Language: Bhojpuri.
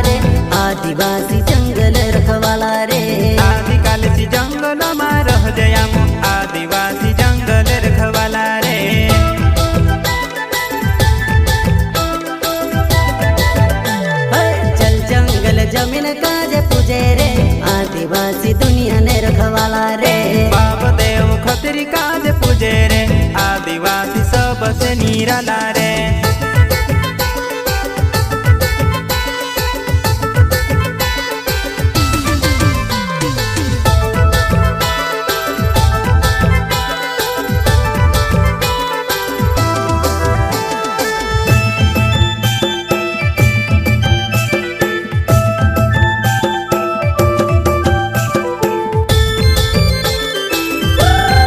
आदिवासी जंगल रखवाला रे आदिकालसी जंगल में रह जयाम आदिवासी जंगल रखवाला रे चल जंगल जमीन काजे पूजे रे आदिवासी दुनिया ने रखवाला रे बाप देव खतरी काज पूजे रे आदिवासी सबसे निराला